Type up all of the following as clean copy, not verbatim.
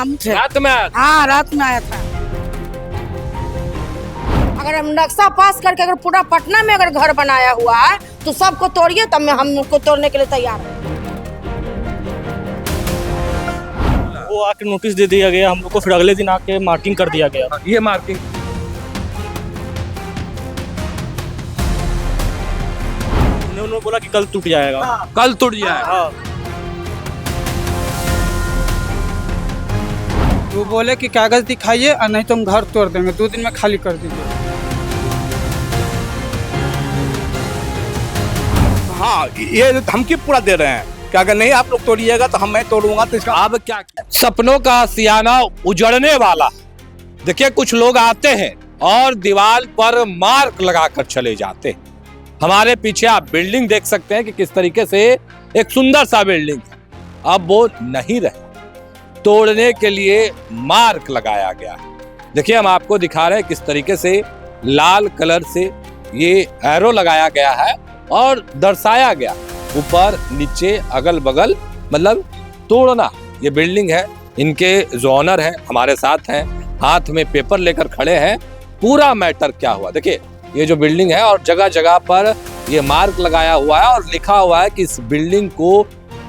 हम थे। रात में आया था? हाँ, रात में आया था। अगर हम नक्शा पास करके अगर पूरा पटना में अगर घर बनाया हुआ है तो सबको तोड़िए, तब हम उनको तोड़ने के लिए तैयार हैं। वो आके नोटिस दे दिया गया हम लोग को, फिर अगले दिन आके मार्किंग कर दिया गया। ये मार्किंग उन्होंने बोला कि कल टूट जाएगा। कल टूट जाएगा। हाँ, वो बोले कि कागज दिखाइए और नहीं तो हम घर तोड़ देंगे, 2 दिन में खाली कर दीजिए। हाँ, ये धमकी पूरा दे रहे हैं कि अगर नहीं आप लोग तोड़िएगा तो मैं तोड़ूंगा। तो इसका अब क्या सपनों का सियाना उजड़ने वाला। देखिए, कुछ लोग आते हैं और दीवार पर मार्क लगाकर चले जाते हैं। हमारे पीछे आप बिल्डिंग देख सकते हैं कि किस तरीके से एक सुंदर सा बिल्डिंग है, अब वो नहीं रहे, तोड़ने के लिए मार्क लगाया गया है। देखिए, हम आपको दिखा रहे हैं किस तरीके से लाल कलर से ये एरो लगाया गया है और दर्शाया गया ऊपर नीचे अगल बगल, मतलब तोड़ना। ये बिल्डिंग है, इनके जो ऑनर है हमारे साथ हैं, हाथ में पेपर लेकर खड़े हैं। पूरा मैटर क्या हुआ देखिए, ये जो बिल्डिंग है और जगह जगह पर ये मार्क लगाया हुआ है और लिखा हुआ है कि इस बिल्डिंग को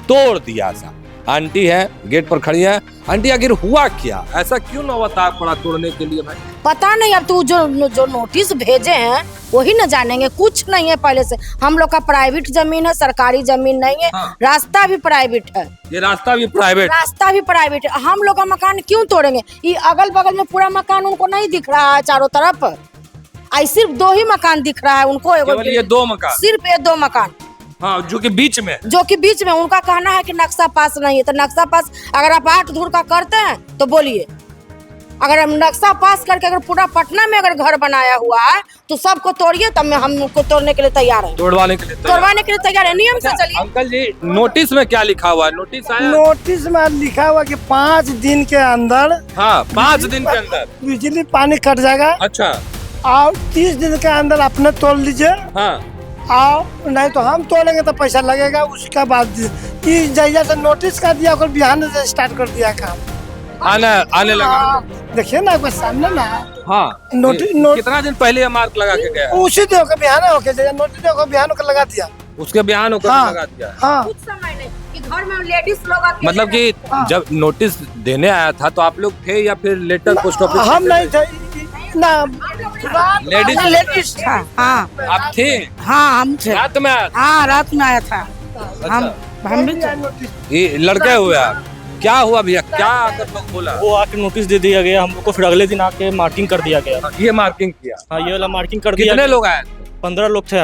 तोड़ दिया सा। आंटी है गेट पर खड़ी है। आंटी, आखिर हुआ क्या, ऐसा क्यों नौबत पड़ा तोड़ने के लिए? भाई पता नहीं, अब तो जो नोटिस भेजे हैं वही न जानेंगे। कुछ नहीं है पहले से। हम लोग का प्राइवेट जमीन है, सरकारी जमीन नहीं है। हाँ। रास्ता भी प्राइवेट है। ये रास्ता भी प्राइवेट? रास्ता भी प्राइवेट है। हम लोग का मकान क्यों तोड़ेंगे? ये अगल बगल में पूरा मकान उनको नहीं दिख रहा है चारों तरफ। आई सिर्फ 2 ही मकान दिख रहा है उनको। केवल ये 2 मकान? सिर्फ ये 2 मकान, हाँ, जो कि बीच में उनका कहना है कि नक्शा पास नहीं है। तो नक्शा पास अगर आप 8 धूर का करते हैं तो बोलिए। अगर हम नक्शा पास करके अगर पूरा पटना में अगर घर बनाया हुआ है तो सबको तोड़िए, तब हम उनको तोड़ने के लिए तैयार हैं। तोड़वाने के लिए तैयार है। नियम से चलिए। अंकल जी, नोटिस में क्या लिखा हुआ है? नोटिस आया? नोटिस में लिखा हुआ कि 5 दिन के अंदर, हाँ, 5 दिन के अंदर बिजली पानी कट जाएगा। अच्छा। और 30 दिन के अंदर अपने तोड़ लीजिए। हाँ, और नहीं तो हम तोड़ेंगे तो पैसा लगेगा। उसके बाद कि जैसा से नोटिस कर दिया और बिहान से स्टार्ट कर दिया काम आने लगा। देखिए ना आपके सामने ना। हाँ, कितना दिन पहले ये मार्क लगा के गया? उसी दिन होकर बिहान होकर नोटिस होकर बिहान होकर लगा दिया। उसके बयान होकर हाँ, लगा दिया। हाँ। कुछ समय नहीं कि घर में लेडीज लोग अकेले मतलब कि जब नोटिस देने आया था तो आप लोग थे या फिर लेटर पोस्ट ऑफिस? हम नहीं थे ना, लेडीज था। हाँ, आप थे? हाँ, हम थे। रात में आया था? हाँ, रात में आया था। हम भी ये लड़के हुए आप? क्या हुआ भैया, क्या आकर लोग बोला? वो आके नोटिस दे दिया गया हम लोग को, फिर अगले दिन आके मार्किंग कर दिया गया। ये मार्किंग किया? हाँ, ये वाला मार्किंग कर दिया। कितने लोग आए? 15 लोग थे।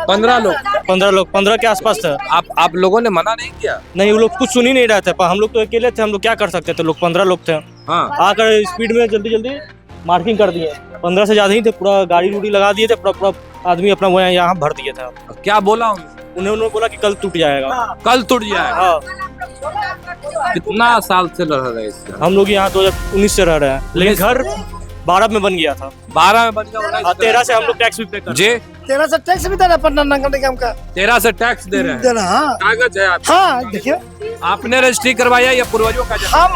15 लोग? 15 के आसपास थे। आप लोगों ने मना नहीं किया? नहीं, वो लोग कुछ सुन ही नहीं रहे थे, पर हम लोग तो अकेले थे, हम लोग क्या कर सकते थे। लोग 15 लोग थे। हाँ। आकर स्पीड में जल्दी मार्किंग कर दिए। 15 से ज्यादा ही थे। पूरा गाड़ी उड़ी लगा दिए थे, पूरा आदमी अपना वो यहाँ भर दिए थे। क्या बोला उन्होंने बोला कि कल टूट जाएगा। कल टूट जाएगा? हाँ। कितना साल से रह रहे हैं? हम लोग यहाँ 2019 से रह रहे हैं, लेकिन घर 12 में बन गया था। 12 में बन गया? 13 से हम लोग टैक्स भी पे कर। जी, 13 से टैक्स भी देना पटना नगर निगम का। 13 से टैक्स दे रहे हैं? देना, हाँ। कागज है आपका? हाँ, देखिए आपने रजिस्ट्री करवाया या पूर्वजों का?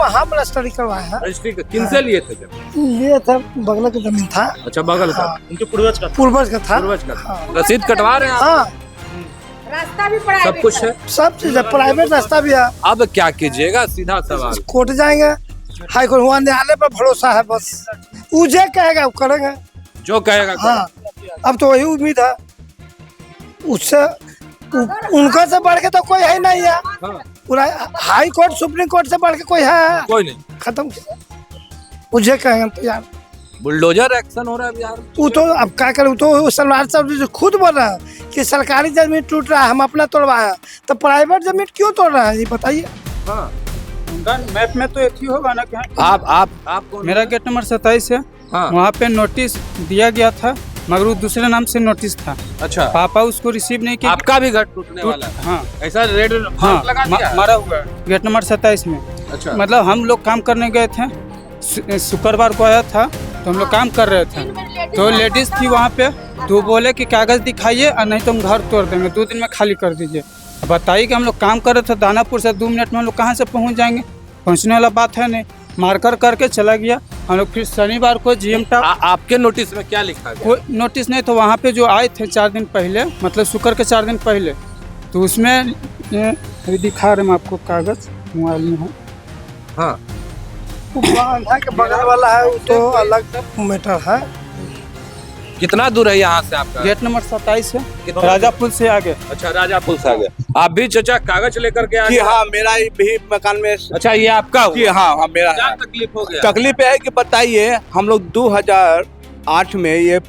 हम रजिस्ट्री करवाए हैं। रजिस्ट्री किनसे लिए थे जब? ये था बगल की जमीन था। अच्छा, बगल का? उनके पूर्वज का पूर्वज का था। पूर्वज का? रसीद कटवा रहे हैं आप? हाँ, रास्ता भी प्राइवेट सब कुछ है? सब चीज है, प्राइवेट रास्ता भी है। अब क्या कीजिएगा? सीधा सवाल। कोर्ट जाएंगे, हाई कोर्ट, वहाँ न्यायालय पर भरोसा है बस। वो जो कहेगा वो करेंगे, जो कहेगा। हाँ, अब तो वही उम्मीद है। उससे उनका से बढ़ के तो कोई है नहीं है। पूरा हाई कोर्ट सुप्रीम कोर्ट से बढ़ के कोई है? कोई नहीं। खत्म। मुझे कहेंगे तो यार बुलडोजर एक्शन हो रहा है बिहार में। वो तो अब क्या करूँ, तो सलवार साहब जो खुद बोल रहा है कि सरकारी जमीन टूट रहा है, हम अपना तोड़वाए, तो प्राइवेट जमीन क्यों तोड़ रहा है ये बताइए। हाँ। मैप में तो एक ही होगा ना। क्या आप कौन? मेरा गेट नंबर 27 है। हाँ। वहाँ पे नोटिस दिया गया था, मगर वो दूसरे नाम से नोटिस था। अच्छा। पापा उसको रिसीव नहीं किया। आपका भी घर टूटने वाला है? हाँ, ऐसा रेड हाँ, लगा दिया? मारा हुआ है गेट नंबर 27 में। अच्छा। मतलब हम लोग काम करने गए थे, शुक्रवार को आया था, तो हम लोग काम कर रहे थे, तो लेडीज थी वहाँ पे, तो बोले कि कागज दिखाइए और नहीं तो हम घर तोड़ देंगे, 2 दिन में खाली कर दीजिए। बताइए कि हम लोग काम कर रहे थे दानापुर से 2 मिनट में हम लोग कहाँ से पहुँच जाएंगे? पहुँचने वाला बात है नहीं। मारकर करके चला गया। हम लोग फिर शनिवार को जीएम टाउन आपके नोटिस में क्या लिखा गया? कोई नोटिस नहीं, तो वहाँ पे जो आए थे 4 दिन पहले, मतलब शुक्र के 4 दिन पहले, तो उसमें ये अभी दिखा रहे हैं आपको, कागज मोबाइल में है। हाँ, बांधा के बगल वाला है, वो तो अलग मैटर है। कितना दूर है यहाँ से आपका? गेट नंबर 27 है, कितना? राजा पुल से आगे। अच्छा, राजा पुल से आ गया। आप भी चाचा कागज लेकर के आ जी गए? हाँ, मेरा भी मकान में। अच्छा, ये आपका हुआ? जी हाँ, हाँ मेरा क्या है। तकलीफ हो गया? तकलीफ है कि बताइए, हम लोग 2008 में ये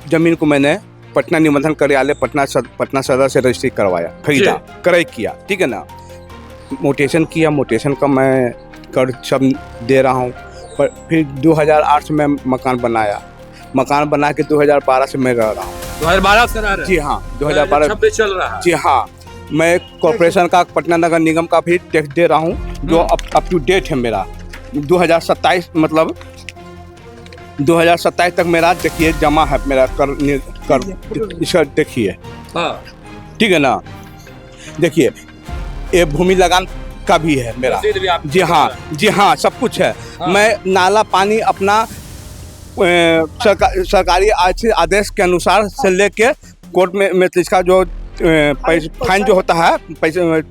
जमीन को मैंने पटना निबंधन कार्यालय पटना सदर से रजिस्ट्री करवाया, खरीदा, क्रय किया, ठीक है ना। मोटेशन किया, मोटेशन का मैं कर सब दे रहा हूँ। पर फिर 2008 में मकान बनाया, मकान बना के 2012 से मैं रह रहा हूँ। 2012 से रह रहे हैं? जी हाँ, 2012 26 चल रहा है। जी हाँ। मैं कॉर्पोरेशन का, पटना नगर निगम का भी टैक्स दे रहा हूँ, जो अप टू डेट है मेरा। 2027 मतलब 2027 तक मेरा देखिए जमा है मेरा कर इसका देखिए, हाँ, ठीक है ना। देखिए ये भूमि लगान का भी है मेरा। रसीद भी आपके जी हाँ, जी हाँ, सब कुछ है। हाँ। मैं नाला पानी अपना सरकारी आदेश के अनुसार से लेके कोर्ट में इसका जो फाइन जो होता है, पैसे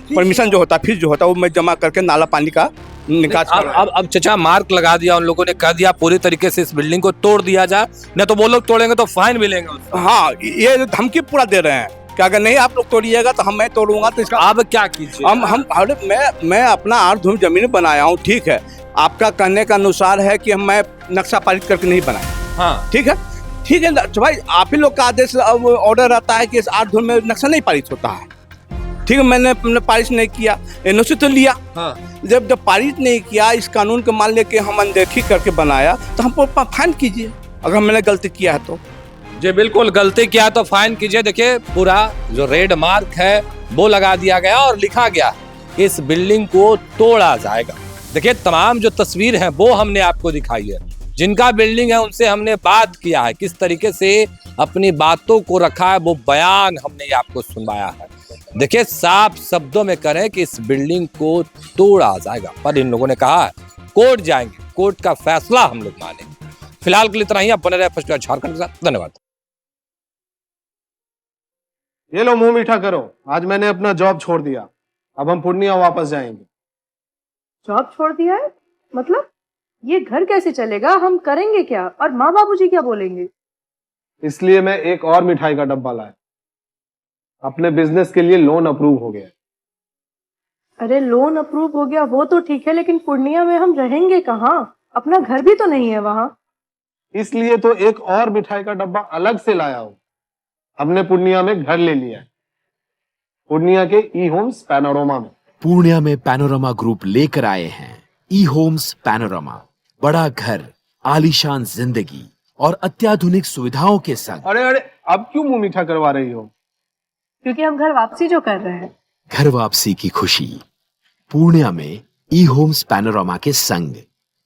परमिशन जो होता है, फीस जो होता है, वो मैं जमा करके नाला पानी का निकास कर रहा हूं। अब चचा मार्क लगा दिया, उन लोगों ने कह दिया पूरी तरीके से इस बिल्डिंग को तोड़ दिया जाए, नहीं तो वो लोग तोड़ेंगे तो फाइन मिलेंगे उसका। हाँ, ये जो धमकी पूरा दे रहे हैं कि अगर नहीं आप लोग तोड़िएगा तो मैं तोड़ूंगा, तो इसका अब क्या कीजिए? अरे मैं अपना 8 धूम जमीन बनाया हूँ, ठीक है। आपका कहने का अनुसार है कि मैं नक्शा पारित करके नहीं बनाया, हाँ, ठीक है, ठीक है ना। तो भाई आप ही लोग का आदेश ऑर्डर रहता है कि इस 8 धूम में नक्शा नहीं पारित होता है, ठीक है। मैंने पारित नहीं किया, एनओसी तो लिया। हाँ, जब पारित नहीं किया, इस कानून के मान लेके हम अनदेखी करके बनाया, तो हमको फाइन कीजिए अगर मैंने गलती किया है तो। जी बिल्कुल, गलती किया तो फाइन कीजिए। देखिए पूरा जो रेड मार्क है वो लगा दिया गया और लिखा गया इस बिल्डिंग को तोड़ा जाएगा। देखिए तमाम जो तस्वीर है वो हमने आपको दिखाई है, जिनका बिल्डिंग है उनसे हमने बात किया है, किस तरीके से अपनी बातों को रखा है, वो बयान हमने आपको सुनवाया है। देखिए साफ शब्दों में करें कि इस बिल्डिंग को तोड़ा जाएगा, पर इन लोगों ने कहा है कोर्ट जाएंगे, कोर्ट का फैसला हम लोग मानेंगे। फिलहाल के लिए इतना ही। आप बने रहे फर्स्ट क्लास झारखंड के साथ। धन्यवाद। ये लो मुंह मीठा करो, आज मैंने अपना जॉब छोड़ दिया, अब हम पूर्णिया वापस जाएंगे। जॉब छोड़ दिया है? मतलब ये घर कैसे चलेगा? हम करेंगे क्या? और माँ बाबूजी क्या बोलेंगे? इसलिए मैं एक और मिठाई का डब्बा लाया, अपने बिजनेस के लिए लोन अप्रूव हो गया। अरे लोन अप्रूव हो गया वो तो ठीक है, लेकिन पूर्णिया में हम रहेंगे कहाँ? अपना घर भी तो नहीं है वहाँ। इसलिए तो एक और मिठाई का डब्बा अलग से लाया हूं। हमने पूर्णिया में घर ले लिया है, पूर्णिया के ई होम्स पैनोरमा में। पूर्णिया में पैनोरमा ग्रुप लेकर आए हैं ई होम्स पैनोरमा। बड़ा घर, आलीशान जिंदगी और अत्याधुनिक सुविधाओं के संग। अरे अरे, अब क्यों मुंह मीठा करवा रही हो? क्योंकि हम घर वापसी जो कर रहे हैं। घर वापसी की खुशी पूर्णिया में ई होम्स पैनोरमा के संग।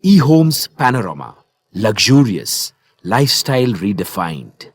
ई homes panorama, luxurious lifestyle redefined.